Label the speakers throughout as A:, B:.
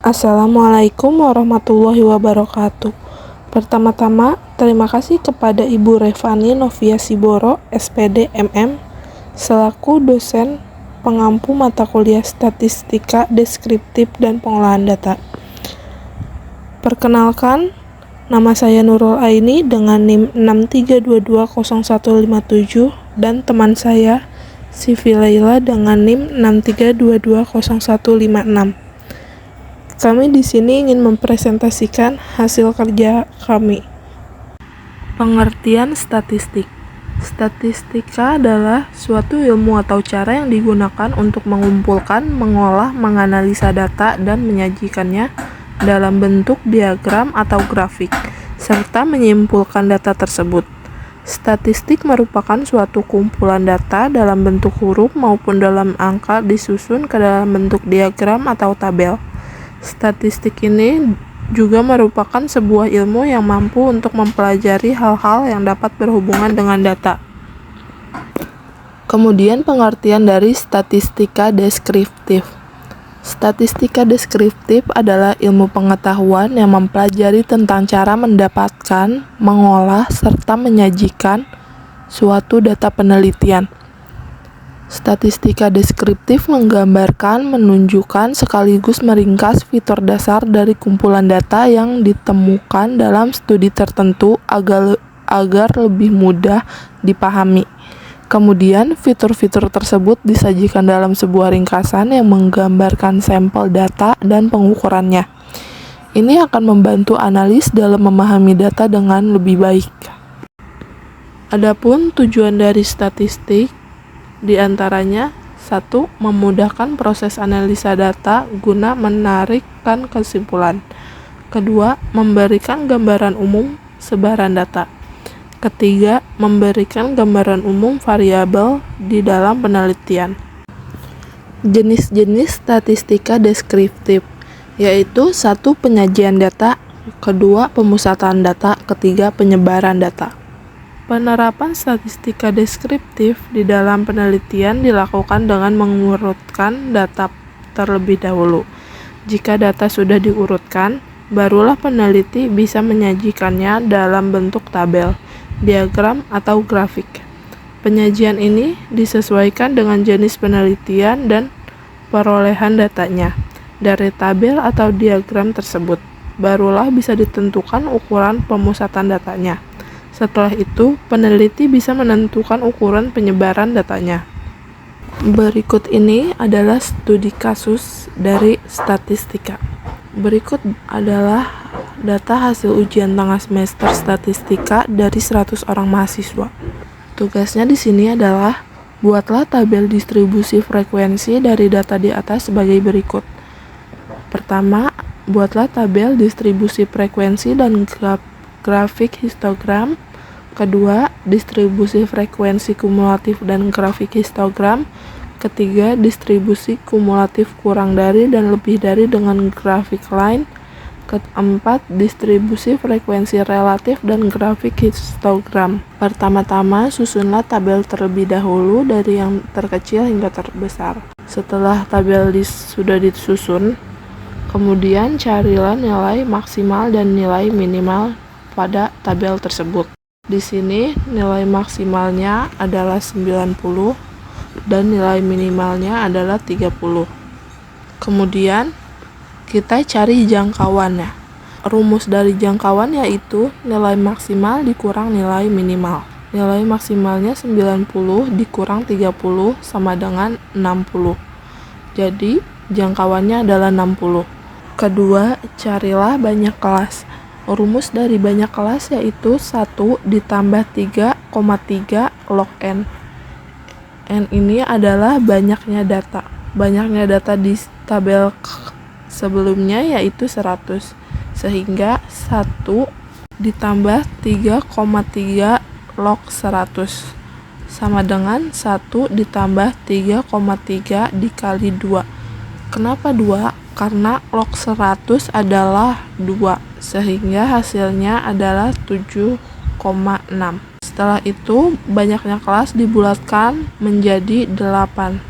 A: Assalamualaikum warahmatullahi wabarakatuh. Pertama-tama, terima kasih kepada Ibu Revani Novia Siboro, SPD MM, selaku dosen pengampu mata kuliah Statistika Deskriptif dan Pengolahan Data. Perkenalkan, nama saya Nurul Aini dengan NIM 632200157 dan teman saya Sivi Laila dengan NIM 632200156. Kami di sini ingin mempresentasikan hasil kerja kami. Pengertian statistik. Statistika adalah suatu ilmu atau cara yang digunakan untuk mengumpulkan, mengolah, menganalisa data dan menyajikannya dalam bentuk diagram atau grafik, serta menyimpulkan data tersebut. Statistik merupakan suatu kumpulan data dalam bentuk huruf maupun dalam angka disusun ke dalam bentuk diagram atau tabel. Statistik ini juga merupakan sebuah ilmu yang mampu untuk mempelajari hal-hal yang dapat berhubungan dengan data. Kemudian pengertian dari statistika deskriptif. Statistika deskriptif adalah ilmu pengetahuan yang mempelajari tentang cara mendapatkan, mengolah, serta menyajikan suatu data penelitian. Statistika deskriptif menggambarkan, menunjukkan, sekaligus meringkas fitur dasar dari kumpulan data yang ditemukan dalam studi tertentu agar lebih mudah dipahami. Kemudian, fitur-fitur tersebut disajikan dalam sebuah ringkasan yang menggambarkan sampel data dan pengukurannya. Ini akan membantu analis dalam memahami data dengan lebih baik. Adapun tujuan dari statistik di antaranya 1. Memudahkan proses analisa data guna menarikkan kesimpulan. 2. Memberikan gambaran umum sebaran data. 3. Memberikan gambaran umum variabel di dalam penelitian. Jenis-jenis statistika deskriptif yaitu 1. Penyajian data, 2. Pemusatan data, 3. Penyebaran data. Penerapan statistika deskriptif di dalam penelitian dilakukan dengan mengurutkan data terlebih dahulu. Jika data sudah diurutkan, barulah peneliti bisa menyajikannya dalam bentuk tabel, diagram, atau grafik. Penyajian ini disesuaikan dengan jenis penelitian dan perolehan datanya. Dari tabel atau diagram tersebut, barulah bisa ditentukan ukuran pemusatan datanya. Setelah itu, peneliti bisa menentukan ukuran penyebaran datanya. Berikut ini adalah studi kasus dari statistika. Berikut adalah data hasil ujian tengah semester statistika dari 100 orang mahasiswa. Tugasnya di sini adalah buatlah tabel distribusi frekuensi dari data di atas sebagai berikut. Pertama, buatlah tabel distribusi frekuensi dan grafik histogram. Kedua, distribusi frekuensi kumulatif dan grafik histogram. Ketiga, distribusi kumulatif kurang dari dan lebih dari dengan grafik line. Keempat, distribusi frekuensi relatif dan grafik histogram. Pertama-tama, susunlah tabel terlebih dahulu dari yang terkecil hingga terbesar. Setelah tabel sudah disusun, kemudian carilah nilai maksimal dan nilai minimal pada tabel tersebut. Di sini nilai maksimalnya adalah 90 dan nilai minimalnya adalah 30. Kemudian kita cari jangkauannya. Rumus dari jangkauan yaitu nilai maksimal dikurang nilai minimal. Nilai maksimalnya 90 dikurang 30 sama dengan 60. Jadi jangkauannya adalah 60. Kedua, carilah banyak kelas. Rumus dari banyak kelas yaitu 1 ditambah 3,3 log N. N ini adalah banyaknya data. Banyaknya data di tabel sebelumnya yaitu 100. Sehingga 1 ditambah 3,3 log 100 sama dengan 1 ditambah 3,3 dikali 2. Kenapa 2? Karena log 100 adalah 2, sehingga hasilnya adalah 7,6. Setelah itu, banyaknya kelas dibulatkan menjadi 8.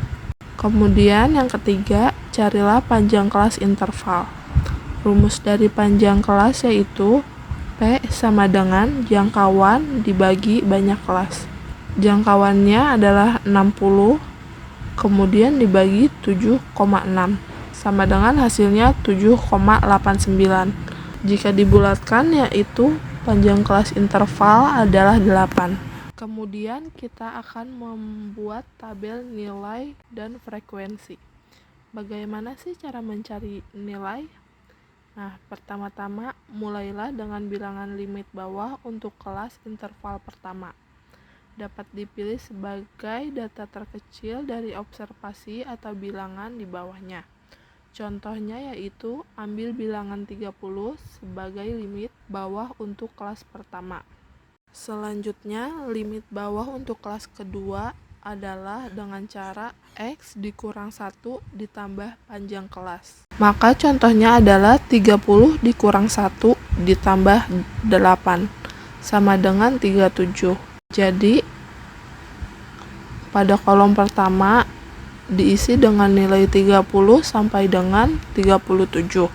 A: Kemudian yang ketiga, carilah panjang kelas interval. Rumus dari panjang kelas yaitu P sama dengan jangkauan dibagi banyak kelas. Jangkauannya adalah 60, kemudian dibagi 7,6, sama dengan hasilnya 7,89. Jika dibulatkan yaitu panjang kelas interval adalah 8. Kemudian kita akan membuat tabel nilai dan frekuensi. Bagaimana sih cara mencari nilai? Nah, pertama-tama mulailah dengan bilangan limit bawah untuk kelas interval pertama. Dapat dipilih sebagai data terkecil dari observasi atau bilangan di bawahnya. Contohnya yaitu ambil bilangan 30 sebagai limit bawah untuk kelas pertama. Selanjutnya, limit bawah untuk kelas kedua adalah dengan cara X dikurang 1 ditambah panjang kelas. Maka contohnya adalah 30 dikurang 1 ditambah 8 sama dengan 37. Jadi, pada kolom pertama diisi dengan nilai 30 sampai dengan 37.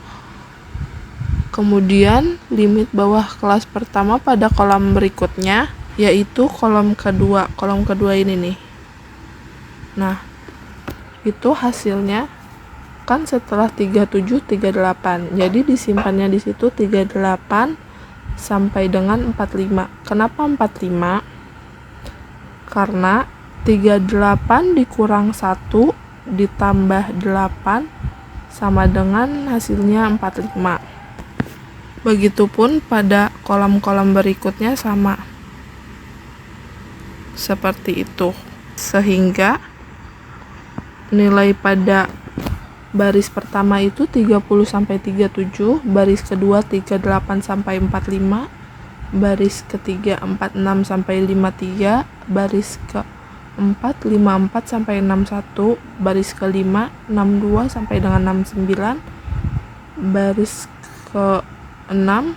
A: Kemudian limit bawah kelas pertama pada kolom berikutnya yaitu kolom kedua. Kolom kedua ini nih. Nah, itu hasilnya kan setelah 37 38. Jadi disimpannya di situ 38 sampai dengan 45. Kenapa 45? Karena 38 dikurang 1 ditambah 8 sama dengan hasilnya 45. Begitupun pada kolom-kolom berikutnya sama. Seperti itu. Sehingga nilai pada baris pertama itu 30 sampai 37, baris kedua 38 sampai 45, baris ketiga 46 sampai 53, baris keempat 54 sampai 61, baris kelima 62 sampai dengan 69, baris ke 6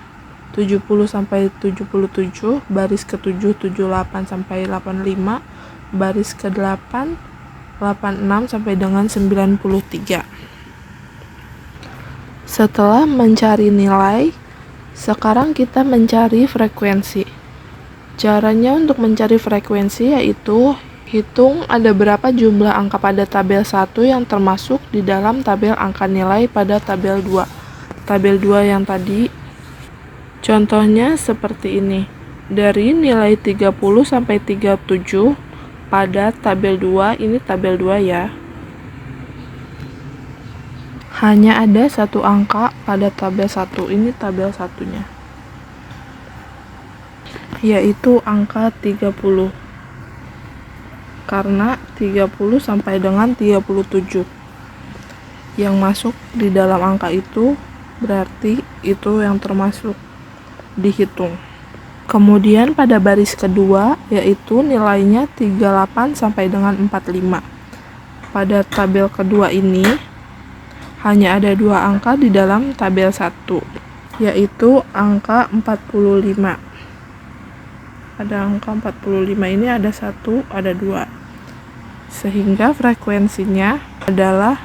A: 70 sampai 77, baris ke-7 78 sampai 85, baris ke-8 86 sampai dengan 93. Setelah mencari nilai, sekarang kita mencari frekuensi. Caranya untuk mencari frekuensi yaitu hitung ada berapa jumlah angka pada tabel 1 yang termasuk di dalam tabel angka nilai pada tabel 2. Tabel 2 yang tadi, contohnya seperti ini. Dari nilai 30 sampai 37 pada tabel 2, ini tabel 2 ya. Hanya ada satu angka pada tabel 1, ini tabel 1-nya. Yaitu angka 30. Karena 30 sampai dengan 37. Yang masuk di dalam angka itu berarti itu yang termasuk dihitung. Kemudian pada baris kedua yaitu nilainya 38 sampai dengan 45. Pada tabel kedua ini hanya ada dua angka di dalam tabel 1, yaitu angka 45. Pada angka 45 ini ada 1, ada 2. Sehingga frekuensinya adalah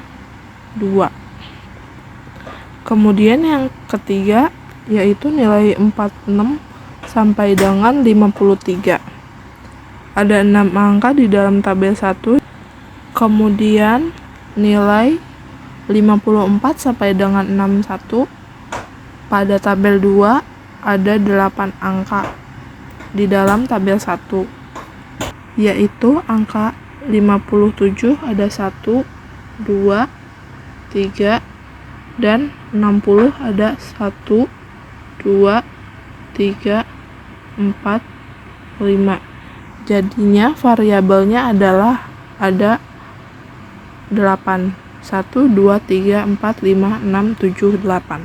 A: 2. Kemudian yang ketiga yaitu nilai 46 sampai dengan 53. Ada 6 angka di dalam tabel 1. Kemudian nilai 54 sampai dengan 61. Pada tabel 2 ada 8 angka di dalam tabel 1. Yaitu angka 57 ada 1, 2, 3, dan 60 ada 1, 2, 3, 4, 5. Jadinya variabelnya adalah ada 8. 1, 2, 3, 4, 5, 6, 7, 8.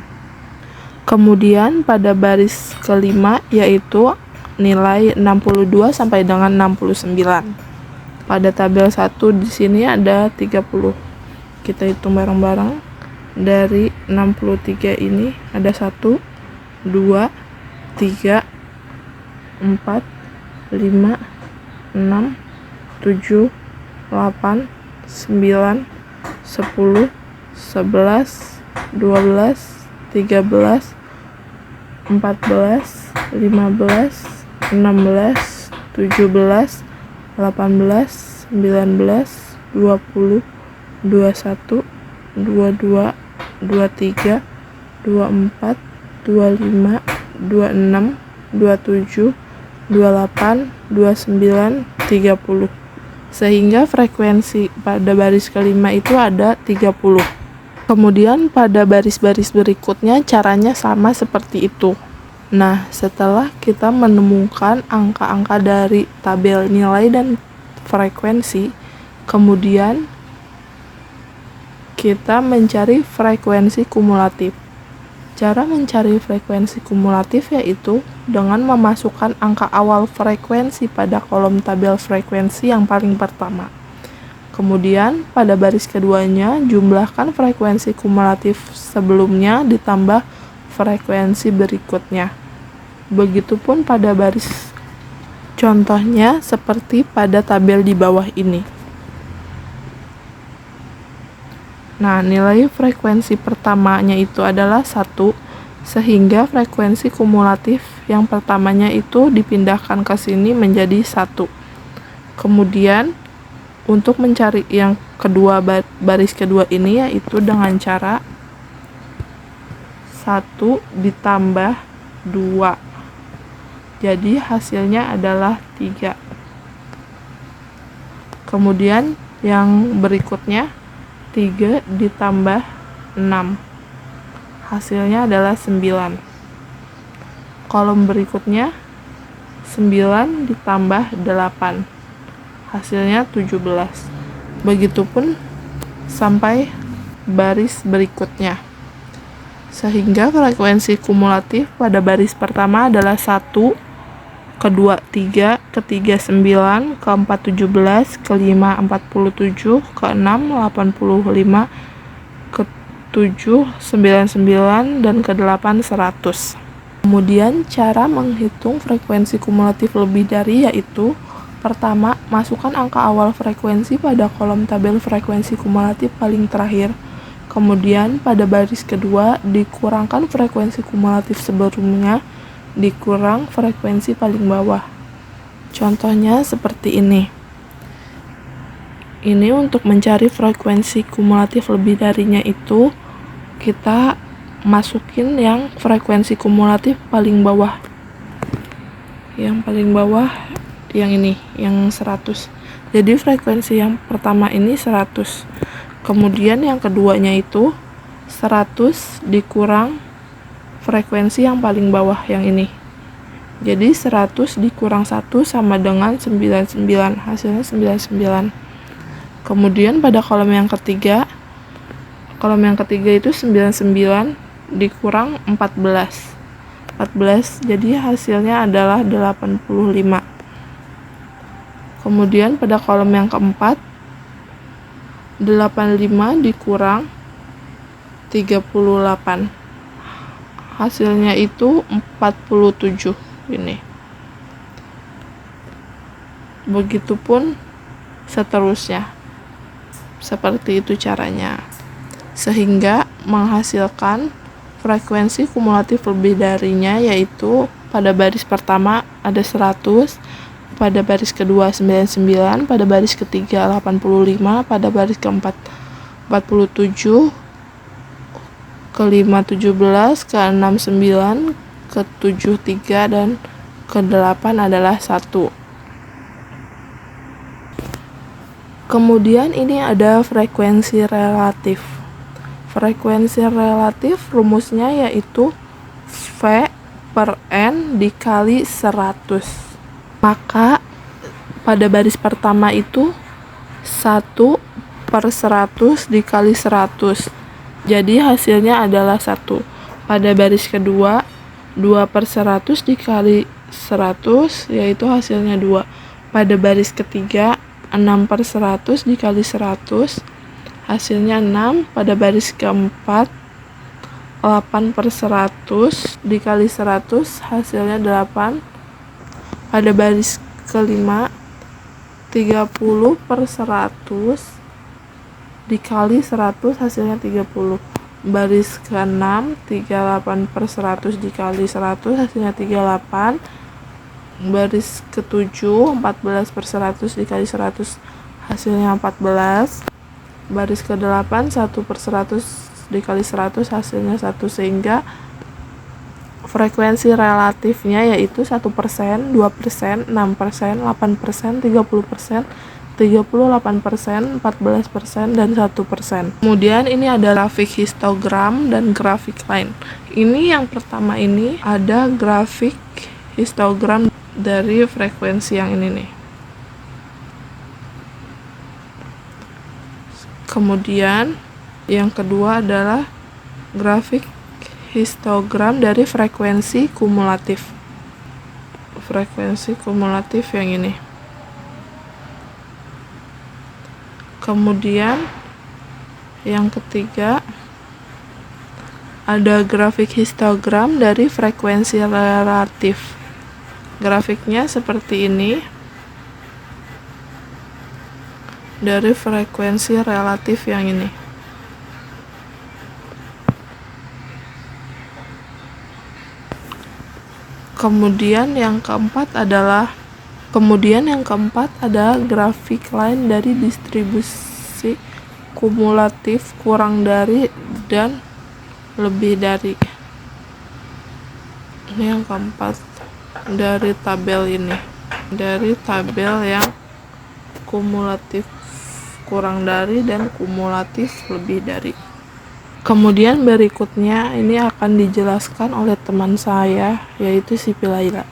A: Kemudian pada baris kelima yaitu nilai 62 sampai dengan 69. Pada tabel 1 di sini ada 30. Kita hitung bareng-bareng. Dari 63 ini ada 1, 2, 3, 4, 5, 6, 7, 8, 9, 10, 11, 12, 13, 14, 15, 16, 17, 18, 19, 20, 21, 22, 23, 24, 25, 26, 27, 28, 29, 30. Sehingga frekuensi pada baris kelima itu ada 30. Kemudian pada baris-baris berikutnya caranya sama seperti itu. Nah, setelah kita menemukan angka-angka dari tabel nilai dan frekuensi, kemudian kita mencari frekuensi kumulatif. Cara mencari frekuensi kumulatif yaitu dengan memasukkan angka awal frekuensi pada kolom tabel frekuensi yang paling pertama. Kemudian pada baris keduanya jumlahkan frekuensi kumulatif sebelumnya ditambah frekuensi berikutnya. Begitupun pada baris contohnya seperti pada tabel di bawah ini. Nah, nilai frekuensi pertamanya itu adalah 1, sehingga frekuensi kumulatif yang pertamanya itu dipindahkan ke sini menjadi 1. Kemudian untuk mencari yang kedua, baris kedua ini yaitu dengan cara 1 ditambah 2. Jadi hasilnya adalah 3. Kemudian yang berikutnya 3 ditambah 6. Hasilnya adalah 9. Kolom berikutnya 9 ditambah 8. Hasilnya 17. Begitupun sampai baris berikutnya. Sehingga frekuensi kumulatif pada baris pertama adalah 1, kedua 3, ketiga 9, keempat 17, kelima 47, keenam 85, ketujuh 99, dan kedelapan 100. Kemudian cara menghitung frekuensi kumulatif lebih dari yaitu pertama, masukkan angka awal frekuensi pada kolom tabel frekuensi kumulatif paling terakhir. Kemudian pada baris kedua dikurangkan frekuensi kumulatif sebelumnya dikurang frekuensi paling bawah. Contohnya seperti ini. Ini untuk mencari frekuensi kumulatif lebih darinya itu kita masukin yang frekuensi kumulatif paling bawah. Yang paling bawah yang ini, yang 100. Jadi frekuensi yang pertama ini 100. Kemudian yang keduanya itu 100 dikurang frekuensi yang paling bawah yang ini. Jadi 100 dikurang 1 sama dengan 99, hasilnya 99. Kemudian pada kolom yang ketiga itu 99 dikurang 14. 14, jadi hasilnya adalah 85. Kemudian pada kolom yang keempat 85 dikurang 38. Hasilnya itu 47 ini. Begitupun seterusnya. Seperti itu caranya. Sehingga menghasilkan frekuensi kumulatif lebih darinya yaitu pada baris pertama ada 100, pada baris kedua 99, pada baris ketiga 85, pada baris keempat 47, kelima 17, keenam 9, ketujuh 3, dan kedelapan adalah 1. Kemudian ini ada frekuensi relatif. Frekuensi relatif rumusnya yaitu V per N dikali 100. Maka pada baris pertama itu 1 per 100 dikali 100. Jadi hasilnya adalah 1. Pada baris kedua 2 per 100 dikali 100 yaitu hasilnya 2. Pada baris ketiga 6 per 100 dikali 100 hasilnya 6. Pada baris keempat 8 per 100 dikali 100 hasilnya 8. Pada baris kelima 30 per 100 dikali 100 hasilnya 30. baris ke-6 38/100 dikali 100 hasilnya 38. Baris ke-7 14/100 dikali 100 hasilnya 14. Baris ke-8 1/100 dikali 100 hasilnya 1, sehingga frekuensi relatifnya yaitu 1%, 2%, 6%, 8%, 30%, 38%, 14%, dan 1%. Kemudian ini ada grafik histogram dan grafik line. Ini yang pertama ini ada grafik histogram dari frekuensi yang ini nih. Kemudian yang kedua adalah grafik histogram dari frekuensi kumulatif. Frekuensi kumulatif yang ini. Kemudian yang ketiga ada grafik histogram dari frekuensi relatif. Grafiknya seperti ini. Dari frekuensi relatif yang ini. Kemudian yang keempat adalah grafik line dari distribusi kumulatif kurang dari dan lebih dari. Ini yang keempat dari tabel ini. Dari tabel yang kumulatif kurang dari dan kumulatif lebih dari. Kemudian berikutnya ini akan dijelaskan oleh teman saya, yaitu Siti Laila.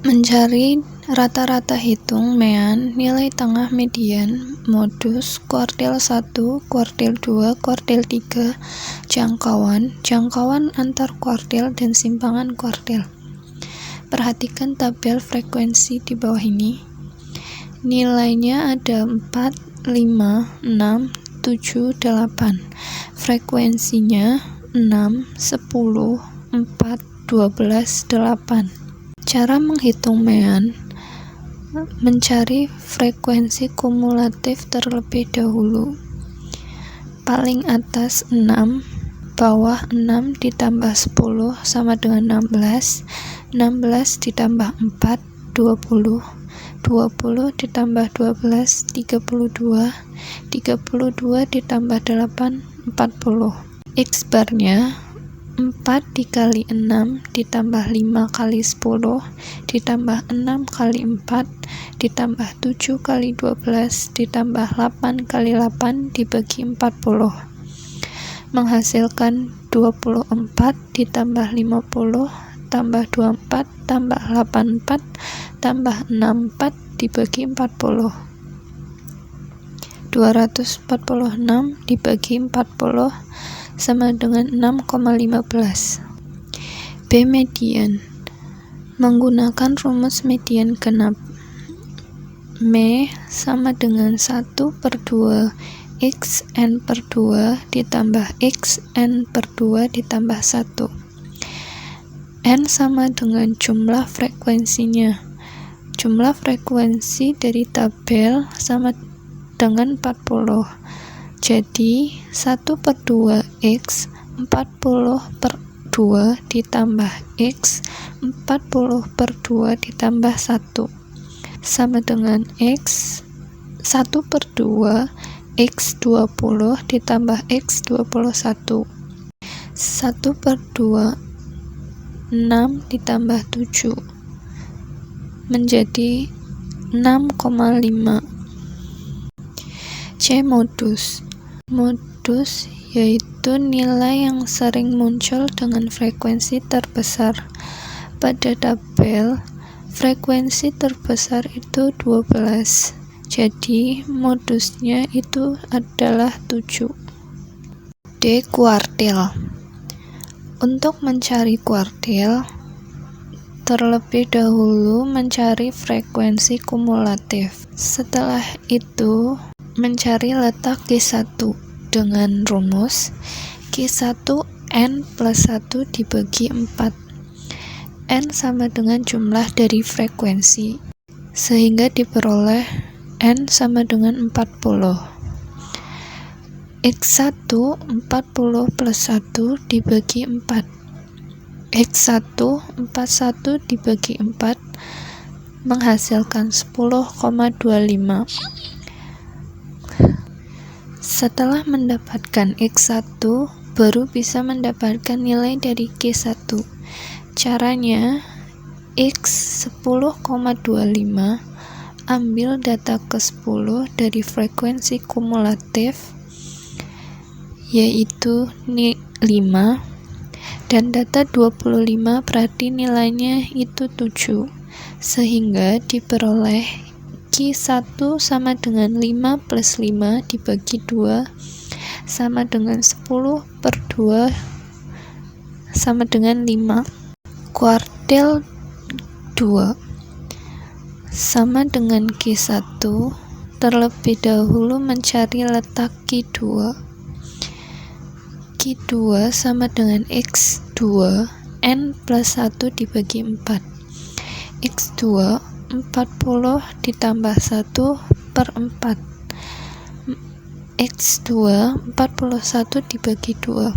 B: Mencari rata-rata hitung mean nilai tengah median modus kuartil 1, kuartil 2, kuartil 3, jangkauan antar kuartil dan simpangan kuartil. Perhatikan tabel frekuensi di bawah ini. Nilainya ada 4, 5, 6, 7, 8. Frekuensinya 6, 10, 4, 12, 8. Cara menghitung mean: mencari frekuensi kumulatif terlebih dahulu. Paling atas 6, bawah 6 ditambah 10 sama dengan 16. 16 ditambah 4, 20. 20 ditambah 12, 32. 32 ditambah 8, 40. X barnya 4 dikali 6 ditambah 5 kali 10 ditambah 6 kali 4 ditambah 7 kali 12 ditambah 8 kali 8 dibagi 40 menghasilkan 24 ditambah 50 tambah 24 tambah 84 tambah 64 dibagi 40. 246 dibagi 40 sama dengan 6,15. B median. Menggunakan rumus median genap. M sama dengan 1/2 xn per 2 ditambah xn per 2 ditambah 1. N sama dengan jumlah frekuensinya. Jumlah frekuensi dari tabel sama dengan 40. Jadi 1/2 X 40/2 ditambah X 40/2 ditambah 1 sama dengan X 1/2 X 20 ditambah X 21. 1/2 6 ditambah 7 menjadi 6,5. C modus. Modus yaitu nilai yang sering muncul dengan frekuensi terbesar. Pada tabel, frekuensi terbesar itu 12. Jadi, modusnya itu adalah 7. D. Kuartil. Untuk mencari kuartil, terlebih dahulu mencari frekuensi kumulatif. Setelah itu, mencari letak Q1 dengan rumus Q1 N plus 1 dibagi 4. N sama dengan jumlah dari frekuensi, sehingga diperoleh N sama dengan 40. X1 40 plus 1 dibagi 4. X1 41 dibagi 4 menghasilkan 10,25. Setelah mendapatkan X1, baru bisa mendapatkan nilai dari Q1. Caranya, X 10,25, ambil data ke-10 dari frekuensi kumulatif, yaitu 5, dan data 25 berarti nilainya itu 7, sehingga diperoleh Q1 sama dengan 5 plus 5 dibagi 2 sama dengan 10 per 2 sama dengan 5. Kuartil 2 sama dengan Q1. Terlebih dahulu mencari letak Q2. Q2 sama dengan X2 N plus 1 dibagi 4. X2 40 ditambah 1 per 4. X2 41 dibagi 2.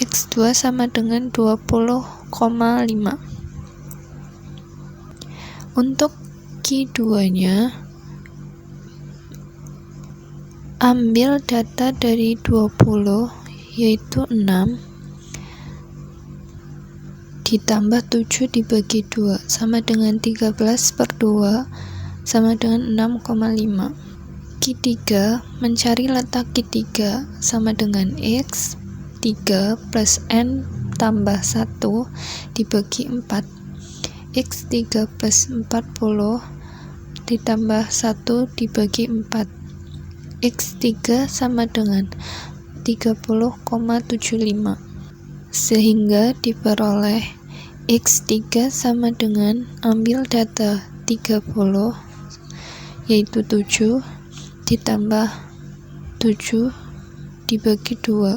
B: X2 sama dengan 20,5. Untuk Q2 nya, ambil data dari 20, yaitu 6, ditambah 7 dibagi 2 sama dengan 13 per 2 sama dengan 6,5. Q3, mencari letak Q3 sama dengan X 3 plus N tambah 1 dibagi 4. X3 plus 40 ditambah 1 dibagi 4. X3 sama dengan 30,75, sehingga diperoleh X3 sama dengan, ambil data 30, yaitu 7, ditambah 7 dibagi 2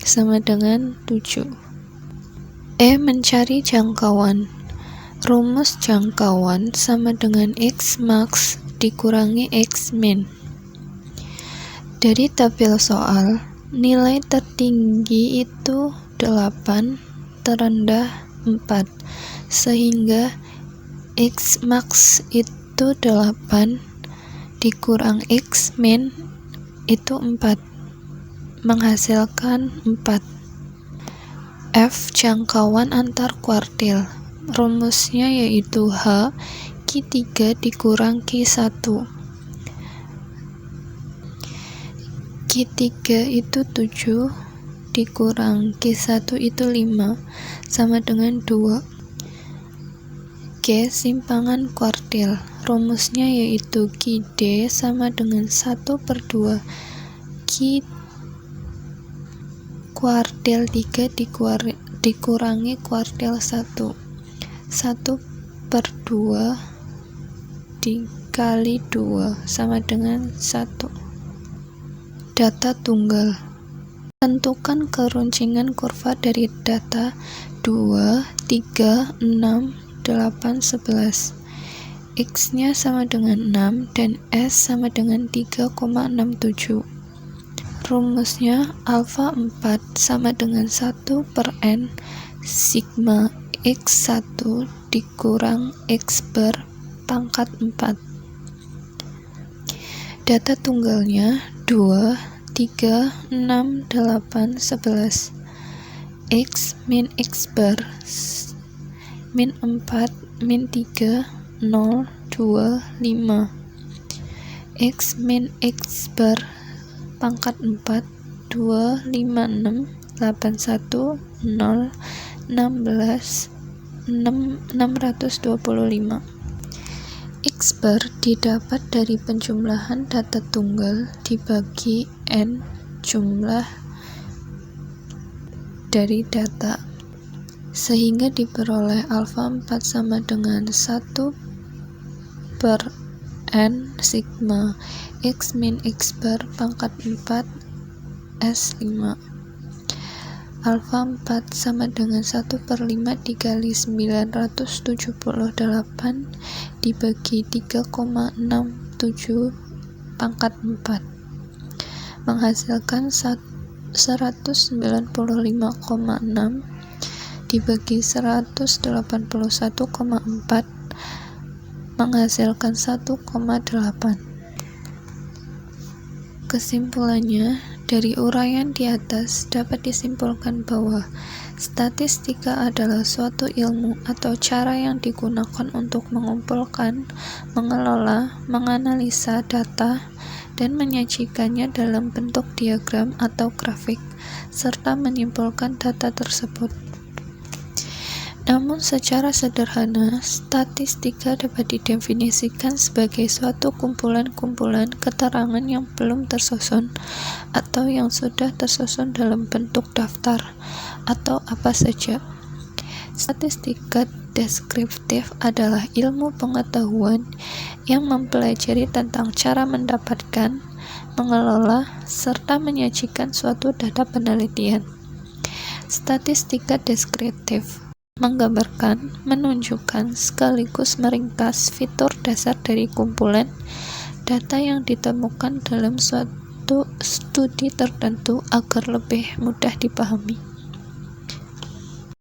B: sama dengan 7. Mencari jangkauan. Rumus jangkauan sama dengan X max dikurangi X min. Dari tabel soal, nilai tertinggi itu 8, terendah 4, sehingga X max itu 8 dikurang X min itu 4, menghasilkan 4. F jangkauan antar kuartil. Rumusnya yaitu H Q3 dikurang Q1. Q3 itu 7 dikurang Q1 itu 5 sama dengan 2. G simpangan kuartil. Rumusnya yaitu QD sama dengan 1 per 2 Q kuartil 3 dikurangi kuartil 1. 1 per 2 dikali 2 sama dengan 1. Data tunggal. Tentukan keruncingan kurva dari data 2, 3, 6, 8, 11. X-nya sama dengan 6 dan S sama dengan 3,67. Rumusnya alfa 4 sama dengan 1 per N sigma X1 dikurang X bar pangkat 4. Data tunggalnya 2, 3, 6, 8, 11. X min X bar min 4, min 3, 0, 2, 5. X min X bar pangkat 4, 2, 5, 6, 8, 1, 0, 16, 625. X bar didapat dari penjumlahan data tunggal dibagi N jumlah dari data, sehingga diperoleh alfa 4 sama dengan 1 per N sigma X min X bar pangkat 4 S5. Alfa 4 sama dengan 1 per 5 dikali 978 dibagi 3,67 pangkat 4. menghasilkan 195,6 dibagi 181,4 menghasilkan 1,8. Kesimpulannya, dari uraian di atas dapat disimpulkan bahwa statistika adalah suatu ilmu atau cara yang digunakan untuk mengumpulkan, mengelola, menganalisa data, dan menyajikannya dalam bentuk diagram atau grafik, serta menyimpulkan data tersebut. Namun secara sederhana, statistika dapat didefinisikan sebagai suatu kumpulan-kumpulan keterangan yang belum tersusun atau yang sudah tersusun dalam bentuk daftar atau apa saja. Statistika deskriptif adalah ilmu pengetahuan yang mempelajari tentang cara mendapatkan, mengelola, serta menyajikan suatu data penelitian. Statistika deskriptif menggambarkan, menunjukkan, sekaligus meringkas fitur dasar dari kumpulan data yang ditemukan dalam suatu studi tertentu agar lebih mudah dipahami.